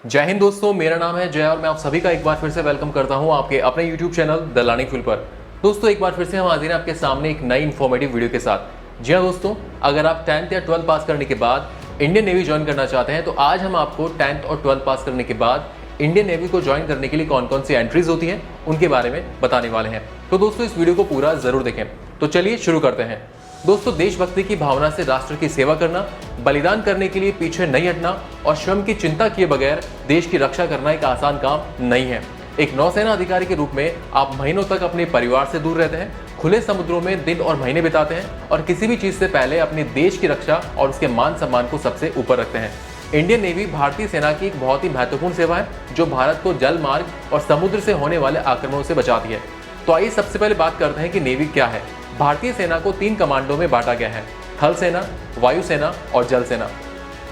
जय हिंद दोस्तों, मेरा नाम है जय और मैं आप सभी का एक बार फिर से वेलकम करता हूं आपके अपने YouTube channel the learning field पर। दोस्तों एक बार फिर से हम हाजिर हैं आपके सामने एक नई इन्फॉर्मेटिव वीडियो के साथ। जी हाँ दोस्तों, अगर आप 10th या 12th पास करने के बाद इंडियन नेवी ज्वाइन करना चाहते हैं तो आज हम आपको 10th और 12th पास करने के बाद इंडियन नेवी को ज्वाइन करने के लिए कौन कौन सी एंट्रीज होती हैं उनके बारे में बताने वाले हैं। तो दोस्तों इस वीडियो को पूरा जरूर देखें। तो चलिए शुरू करते हैं। दोस्तों देशभक्ति की भावना से राष्ट्र की सेवा करना, बलिदान करने के लिए पीछे नहीं हटना और श्रम की चिंता किए बगैर देश की रक्षा करना एक आसान काम नहीं है। एक नौसेना अधिकारी के रूप में आप महीनों तक अपने परिवार से दूर रहते हैं, खुले समुद्रों में दिन और महीने बिताते हैं और किसी भी चीज से पहले अपने देश की रक्षा और उसके मान सम्मान को सबसे ऊपर रखते हैं। इंडियन नेवी भारतीय सेना की एक बहुत ही महत्वपूर्ण सेवा है जो भारत को जल मार्ग और समुद्र से होने वाले आक्रमणों से बचाती है। तो आइए सबसे पहले बात करते हैं कि नेवी क्या है। भारतीय सेना को 3 कमांडों में बांटा गया है, थल सेना, वायु सेना और जल सेना।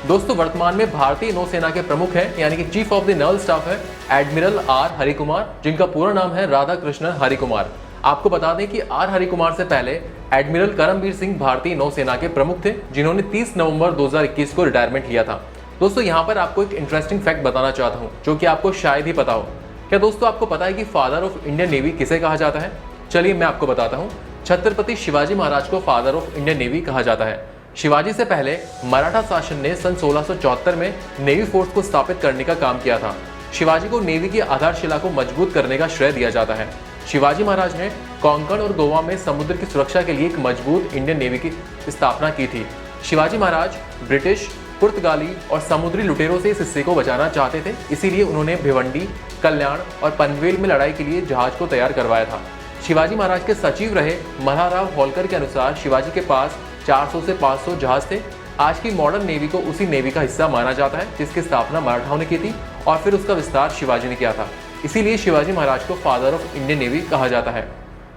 दोस्तों वर्तमान में भारतीय नौसेना के प्रमुख हैं यानी कि chief of the naval staff है एडमिरल आर हरिकुमार, जिनका पूरा नाम है राधा कृष्णन हरिकुमार। आपको बता दें कि आर हरिकुमार से पहले एडमिरल करमबीर सिंह भारतीय नौसेना के प्रमुख थे, जिन्होंने 30 नवंबर 2021 को रिटायरमेंट लिया था। दोस्तों यहाँ पर आपको एक इंटरेस्टिंग फैक्ट बताना चाहता हूँ जो कि आपको शायद ही पता हो। क्या दोस्तों आपको पता है कि फादर ऑफ इंडियन नेवी किसे कहा जाता है? चलिए मैं आपको बताता हूँ। छत्रपति शिवाजी महाराज को फादर ऑफ इंडियन नेवी कहा जाता है। शिवाजी से पहले मराठा शासन ने सन 1674 में नेवी फोर्स को स्थापित करने का काम किया था। शिवाजी को नेवी की आधारशिला को मजबूत करने का श्रेय दिया जाता है। शिवाजी महाराज ने कोंकण और गोवा में समुद्र की सुरक्षा के लिए एक मजबूत इंडियन नेवी की स्थापना की थी। शिवाजी महाराज ब्रिटिश, पुर्तगाली और समुद्री लुटेरों से इस हिस्से को बचाना चाहते थे, इसीलिए उन्होंने भिवंडी, कल्याण और पनवेल में लड़ाई के लिए जहाज को तैयार करवाया था। शिवाजी महाराज के सचिव रहे मल्हाराव होलकर के अनुसार शिवाजी के पास 400 से 500 जहाज थे। आज की मॉडर्न नेवी को उसी नेवी का हिस्सा माना जाता है जिसकी स्थापना मराठाओं ने की थी और फिर उसका विस्तार शिवाजी ने किया था। इसीलिए शिवाजी महाराज को फादर ऑफ इंडियन नेवी कहा जाता है।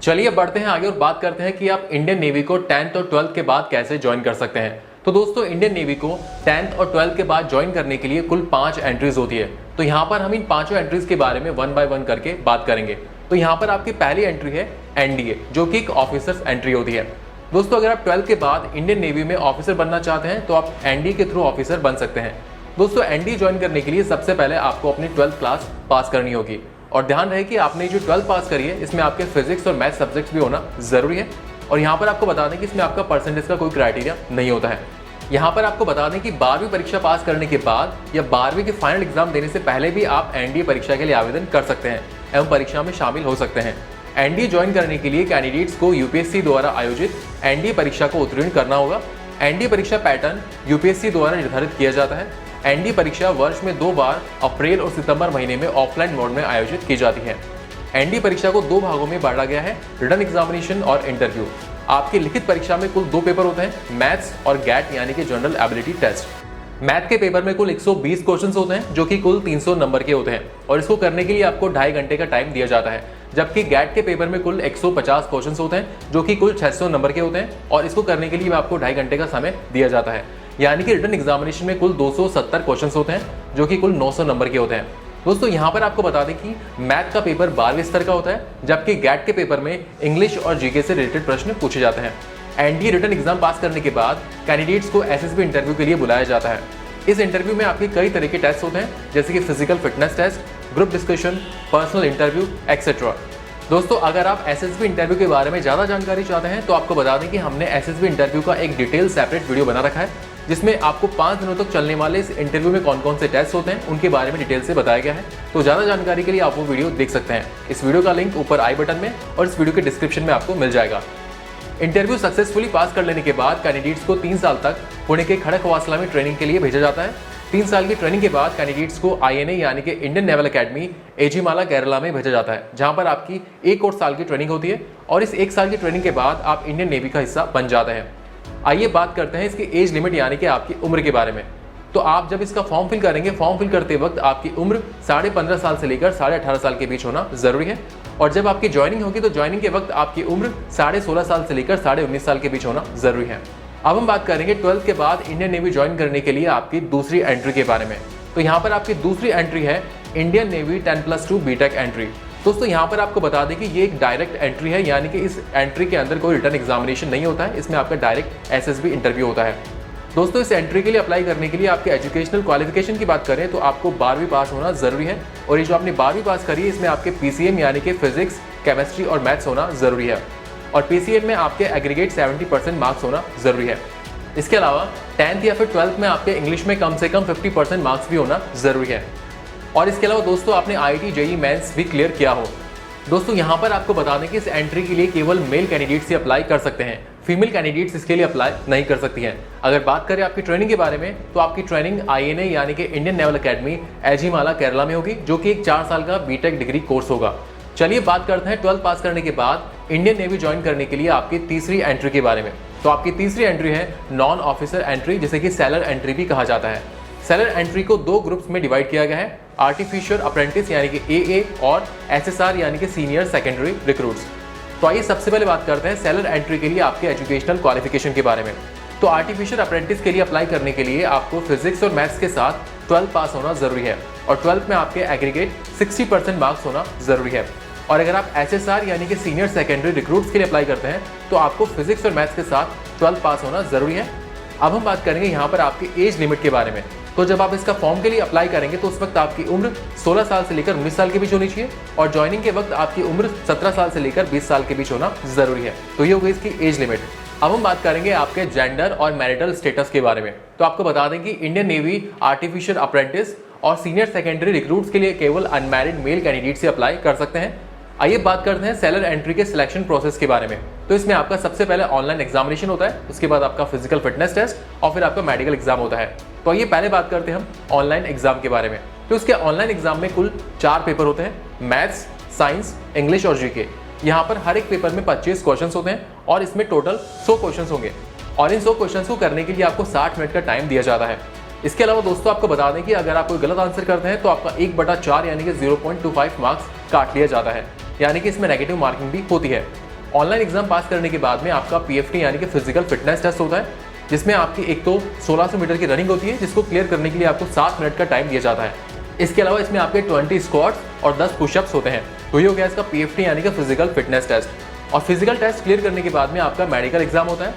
चलिए अब बढ़ते हैं आगे और बात करते हैं कि आप इंडियन नेवी को 10th और 12th के बाद कैसे ज्वाइन कर सकते हैं। तो दोस्तों इंडियन नेवी को 10th और 12th के बाद ज्वाइन करने के लिए कुल 5 एंट्रीज होती है। तो यहाँ पर हम इन 5 एंट्रीज के बारे में 1 बाय 1 करके बात करेंगे। तो यहाँ पर आपकी पहली एंट्री है एनडीए, जो कि एक ऑफिसर्स एंट्री होती है। दोस्तों अगर आप 12th के बाद इंडियन नेवी में ऑफिसर बनना चाहते हैं तो आप एनडीए के थ्रू ऑफिसर बन सकते हैं। दोस्तों एनडीए ज्वाइन करने के लिए सबसे पहले आपको अपनी 12th क्लास पास करनी होगी और ध्यान रहे कि आपने जो 12th पास करी है इसमें आपके फिजिक्स और मैथ सब्जेक्ट्स भी होना जरूरी है। और यहाँ पर आपको बता दें कि इसमें आपका परसेंटेज का कोई क्राइटेरिया नहीं होता है। यहाँ पर आपको बता दें कि 12वीं परीक्षा पास करने के बाद या 12वीं के फाइनल एग्जाम देने से पहले भी आप एनडीए परीक्षा के लिए आवेदन कर सकते हैं एवं परीक्षा में शामिल हो सकते हैं। एनडीए ज्वाइन करने के लिए कैंडिडेट्स को यूपीएससी द्वारा आयोजित एनडीए परीक्षा को उत्तीर्ण करना होगा। एनडीए परीक्षा पैटर्न यूपीएससी द्वारा निर्धारित किया जाता है। एनडीए परीक्षा वर्ष में 2 बार अप्रैल और सितंबर महीने में ऑफलाइन मोड में आयोजित की जाती है। एनडीए परीक्षा को 2 भागों में बांटा गया है, रिटन एग्जामिनेशन और इंटरव्यू। आपकी लिखित परीक्षा में कुल 2 पेपर होते हैं, मैथ्स और गैट यानी कि जनरल एबिलिटी टेस्ट। मैथ के पेपर में कुल 120 क्वेश्चंस होते हैं जो कि कुल 300 नंबर के होते हैं और इसको करने के लिए आपको 2.5 घंटे का टाइम दिया जाता है। जबकि गैट के पेपर में कुल 150 क्वेश्चंस होते हैं जो कि कुल 600 नंबर के होते हैं और इसको करने के लिए आपको 2.5 घंटे का समय दिया जाता है। यानी कि रिटन एग्जामिनेशन में कुल 270 क्वेश्चंस होते हैं जो कि कुल 900 नंबर के होते हैं। दोस्तों यहाँ पर आपको बता दें कि मैथ का पेपर 12वें स्तर का होता है, जबकि गैट के पेपर में इंग्लिश और जीके से रिलेटेड प्रश्न पूछे जाते हैं। एनडीए रिटन एग्जाम पास करने के बाद कैंडिडेट्स को एसएसबी इंटरव्यू के लिए बुलाया जाता है। इस इंटरव्यू में आपके कई तरह के टेस्ट होते हैं जैसे कि physical fitness test, group discussion, personal interview etcetera. दोस्तों अगर आप एसएसबी इंटरव्यू के बारे में ज़्यादा जानकारी चाहते हैं तो आपको बता दें कि हमने एसएसबी इंटरव्यू का एक डिटेल सेपरेट वीडियो बना रखा है जिसमें आपको 5 दिनों तक चलने वाले इस इंटरव्यू में कौन कौन से टेस्ट होते हैं उनके बारे में डिटेल से बताया गया है। तो ज़्यादा जानकारी के लिए आप वो वीडियो देख सकते हैं। इस वीडियो का लिंक ऊपर आई बटन में और इस वीडियो के डिस्क्रिप्शन में आपको मिल जाएगा। इंटरव्यू सक्सेसफुली पास कर लेने के बाद कैंडिडेट्स को 3 साल तक पुणे के खड़कवासला में ट्रेनिंग के लिए भेजा जाता है। 3 साल की ट्रेनिंग के बाद कैंडिडेट्स को आईएनए यानी कि इंडियन नेवल एकेडमी एजीमाला केरला में भेजा जाता है, जहां पर आपकी 1 और साल की ट्रेनिंग होती है और इस 1 साल की ट्रेनिंग के बाद आप इंडियन नेवी का हिस्सा बन जाते हैं। आइए बात करते हैं इसकी एज लिमिट यानी कि आपकी उम्र के बारे में। तो आप जब इसका फॉर्म फिल करेंगे, फॉर्म फिल करते वक्त आपकी उम्र 15.5 साल से लेकर 18.5 साल के बीच होना जरूरी है और जब आपकी ज्वाइनिंग होगी तो ज्वाइनिंग के वक्त आपकी उम्र 16.5 साल से लेकर 19.5 साल के बीच होना जरूरी है। अब हम बात करेंगे 12th के बाद इंडियन नेवी ज्वाइन करने के लिए आपकी दूसरी एंट्री के बारे में। तो यहाँ पर आपकी दूसरी एंट्री है इंडियन नेवी 10+2 बीटेक एंट्री। दोस्तों यहाँ पर आपको बता दें कि ये एक डायरेक्ट एंट्री है, यानी कि इस एंट्री के अंदर कोई रिटन एग्जामिनेशन नहीं होता है, इसमें आपका डायरेक्ट एसएसबी इंटरव्यू होता है। दोस्तों इस एंट्री के लिए अप्लाई करने के लिए आपके एजुकेशनल क्वालिफिकेशन की बात करें तो आपको 12वीं पास होना जरूरी है, और ये जो आपने 12वीं पास करी है इसमें आपके PCM यानी कि फिजिक्स, केमिस्ट्री और मैथ्स होना जरूरी है, और PCM में आपके एग्रीगेट 70% मार्क्स होना जरूरी है। इसके अलावा 10th या फिर 12th में आपके इंग्लिश में कम से कम 50% मार्क्स भी होना जरूरी है। और इसके अलावा दोस्तों आपने IIT JEE मेंस भी क्लियर किया हो। दोस्तों यहाँ पर आपको बता दें कि इस एंट्री के लिए केवल मेल कैंडिडेट्स ही अप्लाई कर सकते हैं, फीमेल कैंडिडेट्स इसके लिए अप्लाई नहीं कर सकती हैं। अगर बात करें आपकी ट्रेनिंग के बारे में तो आपकी ट्रेनिंग INA यानी कि Indian naval academy Ezhimala Kerala में होगी, जो कि एक 4 साल का BTech डिग्री कोर्स होगा। चलिए बात करते हैं 12th पास करने के बाद इंडियन नेवी ज्वाइन करने के लिए आपकी तीसरी एंट्री के बारे में। तो आपकी तीसरी एंट्री है नॉन ऑफिसर एंट्री, जिसे कि सेलर एंट्री भी कहा जाता है। सेलर एंट्री को 2 ग्रुप्स में डिवाइड किया गया है, आर्टिफिशियल अप्रेंटिस यानी कि AA और SSR यानी कि सीनियर सेकेंडरी रिक्रूट्स। तो आइए सबसे पहले बात करते हैं सेलर एंट्री के लिए आपके एजुकेशनल क्वालिफिकेशन के बारे में। तो आर्टिफिशियल अप्रेंटिस के लिए अप्लाई करने के लिए आपको फिजिक्स और मैथ्स के साथ 12th पास होना जरूरी है, और 12th में आपके एग्रीगेट 60% मार्क्स होना जरूरी है। और अगर आप SSR यानी कि सीनियर सेकेंडरी रिक्रूट्स के लिए अप्लाई करते हैं तो आपको फिजिक्स और मैथ्स के साथ 12th पास होना जरूरी है। अब हम बात करेंगे यहाँ पर आपकी एज लिमिट के बारे में। तो जब आप इसका फॉर्म के लिए अप्लाई करेंगे तो उस वक्त आपकी उम्र 16 साल से लेकर 19 साल के बीच होनी चाहिए, और ज्वाइनिंग के वक्त आपकी उम्र 17 साल से लेकर 20 साल के बीच होना जरूरी है। तो ये हो गई इसकी एज लिमिट। अब हम बात करेंगे आपके जेंडर और मैरिटल स्टेटस के बारे में। तो आपको बता दें कि इंडियन नेवी आर्टिफिशियल अप्रेंटिस और सीनियर सेकेंडरी रिक्रूट्स के लिए केवल अनमैरिड मेल कैंडिडेट से अप्लाई कर सकते हैं। आइए बात करते हैं सेलर एंट्री के सिलेक्शन प्रोसेस के बारे में। तो इसमें आपका सबसे पहले ऑनलाइन एग्जामिनेशन होता है, उसके बाद आपका फिजिकल फिटनेस टेस्ट और फिर आपका मेडिकल एग्जाम होता है। तो आइए पहले बात करते हैं हम ऑनलाइन एग्जाम के बारे में। तो इसके ऑनलाइन एग्जाम में कुल 4 पेपर होते हैं, मैथ्स, साइंस, इंग्लिश और GK। यहाँ पर हर एक पेपर में 25 क्वेश्चन होते हैं और इसमें टोटल 100 क्वेश्चन होंगे, और इन 100 क्वेश्चन को करने के लिए आपको 60 मिनट का टाइम दिया जाता है। इसके अलावा दोस्तों आपको बता दें कि अगर आप कोई गलत आंसर करते हैं तो आपका 1/4 यानी कि 0.25 मार्क्स काट लिया जाता है, यानी कि इसमें नेगेटिव मार्किंग भी होती है। ऑनलाइन एग्जाम पास करने के बाद में आपका PFT यानी कि फिजिकल फिटनेस टेस्ट होता है, जिसमें आपकी एक तो 1600 मीटर की रनिंग होती है, जिसको क्लियर करने के लिए आपको 7 मिनट का टाइम दिया जाता है। इसके अलावा इसमें आपके 20 स्क्वाट्स और 10 पुशअप्स होते हैं। तो ये हो गया इसका PFT यानी कि फिजिकल फिटनेस टेस्ट। और फिजिकल टेस्ट क्लियर करने के बाद में आपका मेडिकल एग्जाम होता है।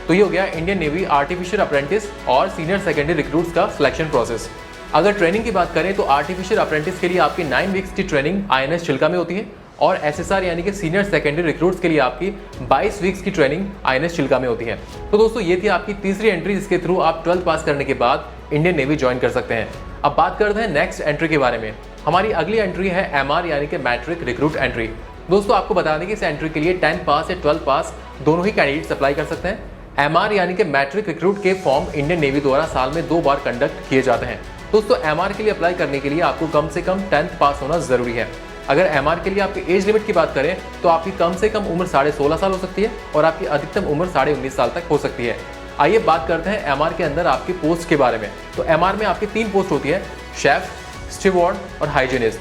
तो ये हो गया इंडियन नेवी आर्टिफिशियल अप्रेंटिस और सीनियर सेकेंडरी रिक्रूट्स का सिलेक्शन प्रोसेस। अगर ट्रेनिंग की बात करें तो आर्टिफिशियल अप्रेंटिस के लिए आपकी 9 वीक्स की ट्रेनिंग INS चिल्का में होती है, और SSR यानी कि सीनियर सेकेंडरी रिक्रूट्स के लिए आपकी 22 वीक्स की ट्रेनिंग INS चिल्का में होती है। तो दोस्तों ये थी आपकी तीसरी एंट्री, जिसके थ्रू आप 12th पास करने के बाद इंडियन नेवी ज्वाइन कर सकते हैं। अब बात करते हैं नेक्स्ट एंट्री के बारे में। हमारी अगली एंट्री है MR यानी कि मैट्रिक रिक्रूट एंट्री। दोस्तों आपको बता दें कि इस एंट्री के लिए 10th पास या 12th पास दोनों ही कैंडिडेट्स अप्लाई कर सकते हैं। MR यानी कि मैट्रिक रिक्रूट के फॉर्म इंडियन नेवी द्वारा साल में 2 बार कंडक्ट किए जाते हैं। दोस्तों MR के लिए अप्लाई करने के लिए आपको कम से कम 10th पास होना जरूरी है। अगर MR के लिए आपकी एज लिमिट की बात करें तो आपकी कम से कम उम्र 16.5 साल हो सकती है, और आपकी अधिकतम उम्र 19.5 साल तक हो सकती है। आइए बात करते हैं MR के अंदर आपकी पोस्ट के बारे में। तो MR में आपकी 3 पोस्ट होती है, शेफ, स्टीवर्ड और हाइजीनिस्ट।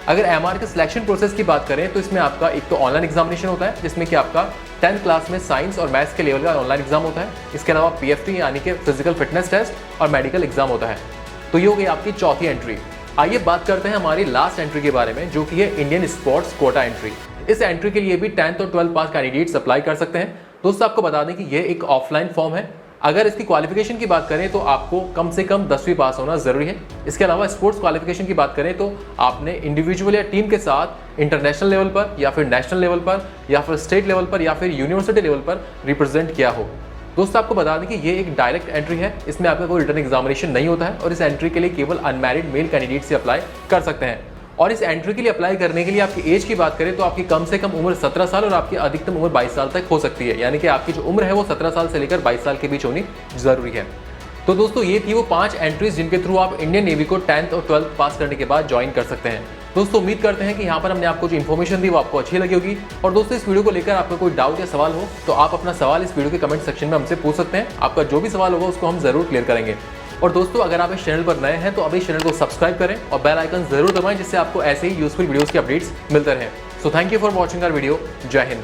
अगर MR के सिलेक्शन प्रोसेस की बात करें तो इसमें आपका एक तो ऑनलाइन एग्जामिनेशन होता है, जिसमें कि आपका 10th क्लास में साइंस और मैथ्स के लेवल का ऑनलाइन एग्जाम होता है। इसके अलावा PFT यानी कि फिजिकल फिटनेस टेस्ट और मेडिकल एग्जाम होता है। तो ये हो गई आपकी चौथी एंट्री। आइए बात करते हैं हमारी लास्ट एंट्री के बारे में, जो कि है इंडियन स्पोर्ट्स कोटा एंट्री। इस एंट्री के लिए भी 10th और 12th पास कैंडिडेट्स अप्लाई कर सकते हैं। दोस्तों आपको बता दें कि ये एक ऑफलाइन फॉर्म है। अगर इसकी क्वालिफिकेशन की बात करें तो आपको कम से कम 10वीं पास होना जरूरी है। इसके अलावा स्पोर्ट्स क्वालिफिकेशन की बात करें तो आपने इंडिविजुअल या टीम के साथ इंटरनेशनल लेवल पर या फिर नेशनल लेवल पर या फिर स्टेट लेवल पर या फिर यूनिवर्सिटी लेवल पर रिप्रेजेंट किया हो। दोस्तों आपको बता दें कि ये एक डायरेक्ट एंट्री है, इसमें आपका कोई रिटर्न एग्जामिनेशन नहीं होता है, और इस एंट्री के लिए केवल अनमैरिड मेल कैंडिडेट से अप्लाई कर सकते हैं। और इस एंट्री के लिए अप्लाई करने के लिए आपकी एज की बात करें तो आपकी कम से कम उम्र 17 साल और आपकी अधिकतम उम्र 22 साल तक हो सकती है, यानी कि आपकी जो उम्र है वो 17 साल से लेकर 22 साल के बीच होनी जरूरी है। तो दोस्तों ये थी वो 5 एंट्रीज जिनके थ्रू आप इंडियन नेवी को 10th और 12th पास करने के बाद ज्वाइन कर सकते हैं। दोस्तों उम्मीद करते हैं कि यहाँ पर हमने आपको जो इन्फॉर्मेशन दी वो आपको अच्छी लगी होगी। और दोस्तों इस वीडियो को लेकर आपका कोई डाउट या सवाल हो तो आप अपना सवाल इस वीडियो के कमेंट सेक्शन में हमसे पूछ सकते हैं। आपका जो भी सवाल होगा उसको हम जरूर क्लियर करेंगे। और दोस्तों अगर आप इस चैनल पर नए हैं तो अभी चैनल को सब्सक्राइब करें और बेल आइकन जरूर दबाएं, जिससे आपको ऐसे ही यूजफुल वीडियोस के अपडेट्स मिलते रहें। So thank you for watching our video. Jai Hind.